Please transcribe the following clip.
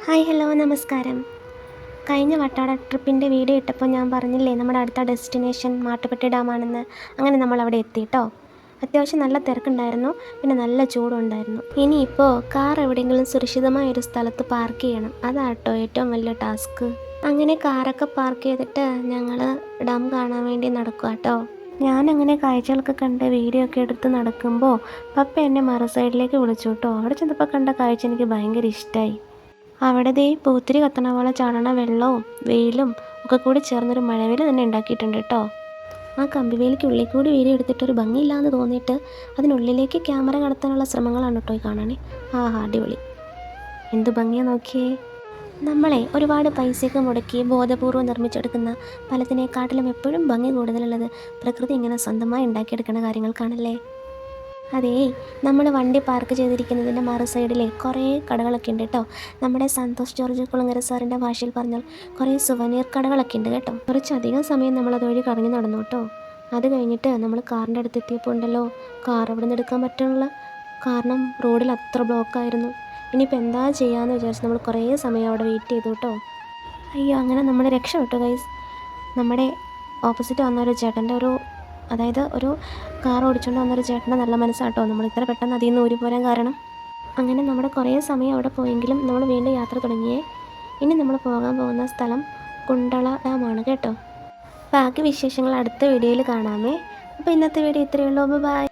Hi hello നമസ്കാരം. കഴിഞ്ഞ വട്ടാട ട്രിപ്പിൻ്റെ video ഇട്ടപ്പോൾ ഞാൻ പറഞ്ഞില്ലേ നമ്മുടെ അടുത്ത ഡെസ്റ്റിനേഷൻ മാട്ടുപ്പെട്ടി ഡാമാണെന്ന്. അങ്ങനെ നമ്മൾ അവിടെ എത്തിയിട്ടോ. അത്യാവശ്യം നല്ല തിരക്കുണ്ടായിരുന്നു, പിന്നെ നല്ല ചൂടുണ്ടായിരുന്നു. ഇനിയിപ്പോൾ കാർ എവിടെയെങ്കിലും സുരക്ഷിതമായ ഒരു സ്ഥലത്ത് പാർക്ക് ചെയ്യണം. അതാട്ടോ ഏറ്റവും വലിയ ടാസ്ക്. അങ്ങനെ കാറൊക്കെ പാർക്ക് ചെയ്തിട്ട് ഞങ്ങൾ ഡാം കാണാൻ വേണ്ടി നടക്കുക കേട്ടോ. ഞാനങ്ങനെ കാഴ്ചകളൊക്കെ കണ്ട് വീഡിയോ ഒക്കെ എടുത്ത് നടക്കുമ്പോൾ പപ്പ എന്നെ മറു സൈഡിലേക്ക് വിളിച്ചു കേട്ടോ. അവിടെ ചെന്നപ്പോൾ കണ്ട കാഴ്ച എനിക്ക് ഭയങ്കര ഇഷ്ടമായി. അവിടെ ദേ പൂത്തിരി കത്തണ പോലെ ചാടണ വെള്ളവും വെയിലും ഒക്കെ കൂടി ചേർന്നൊരു മഴവേല തന്നെ ഉണ്ടാക്കിയിട്ടുണ്ട് കേട്ടോ. ആ കമ്പിവേലിക്ക് ഉള്ളിൽ കൂടി വീഡിയോ എടുത്തിട്ടൊരു ഭംഗിയില്ലാന്ന് തോന്നിയിട്ട് അതിനുള്ളിലേക്ക് ക്യാമറ കടത്താനുള്ള ശ്രമങ്ങളാണ് കേട്ടോ ഈ കാണണേ. ആഹാ, അടിപൊളി, എന്ത് ഭംഗിയാ നോക്കിയേ. നമ്മളെ ഒരുപാട് പൈസയൊക്കെ മുടക്കി ബോധപൂർവ്വം നിർമ്മിച്ചെടുക്കുന്ന പലതിനെക്കാട്ടിലും എപ്പോഴും ഭംഗി കൂടുതലുള്ളത് പ്രകൃതി ഇങ്ങനെ സ്വന്തമായി ഉണ്ടാക്കിയെടുക്കുന്ന കാര്യങ്ങൾക്കാണല്ലേ. അതേ, നമ്മൾ വണ്ടി പാർക്ക് ചെയ്തിരിക്കുന്നതിൻ്റെ മറു സൈഡിലെ കുറേ കടകളൊക്കെ ഉണ്ട് കേട്ടോ. നമ്മുടെ സന്തോഷ് ജോർജ് കുളങ്ങര സാറിൻ്റെ ഭാഷയിൽ പറഞ്ഞാൽ കുറേ സുവനീർ കടകളൊക്കെ ഉണ്ട് കേട്ടോ. കുറച്ചധികം സമയം നമ്മൾ അതുവഴി കറങ്ങി നടന്നു കേട്ടോ. അത് കഴിഞ്ഞിട്ട് നമ്മൾ കാറിൻ്റെ അടുത്ത് എത്തിയപ്പോൾ ഉണ്ടല്ലോ, കാർ അവിടെ നിന്ന് എടുക്കാൻ പറ്റണില്ല. കാരണം റോഡിൽ അത്ര ബ്ലോക്കായിരുന്നു. ഇനിയിപ്പോൾ എന്താ ചെയ്യാമെന്ന് വിചാരിച്ച് നമ്മൾ കുറേ സമയം അവിടെ വെയിറ്റ് ചെയ്തു കേട്ടോ. അയ്യോ, അങ്ങനെ നമ്മൾ രക്ഷപ്പെട്ടു ഗൈസ്. നമ്മുടെ ഓപ്പോസിറ്റ് വന്ന ഒരു ചേട്ടൻ്റെ ഒരു കാർ ഓടിച്ചുകൊണ്ട് വന്നൊരു ചേട്ടൻ്റെ നല്ല മനസ്സാട്ടോ നമ്മൾ ഇത്ര പെട്ടെന്ന് അതിൽ നിന്ന് ഊരി പോരാൻ കാരണം. അങ്ങനെ നമ്മുടെ കുറേ സമയം അവിടെ പോയെങ്കിലും നമ്മൾ വീണ്ടും യാത്ര തുടങ്ങിയേ. ഇനി നമ്മൾ പോകാൻ പോകുന്ന സ്ഥലം കുണ്ടള ഡാമാണ് കേട്ടോ. ബാക്കി വിശേഷങ്ങൾ അടുത്ത വീഡിയോയിൽ കാണാമേ. അപ്പോൾ ഇന്നത്തെ വീഡിയോ ഇത്രയേ ഉള്ളൂ. ബൈ.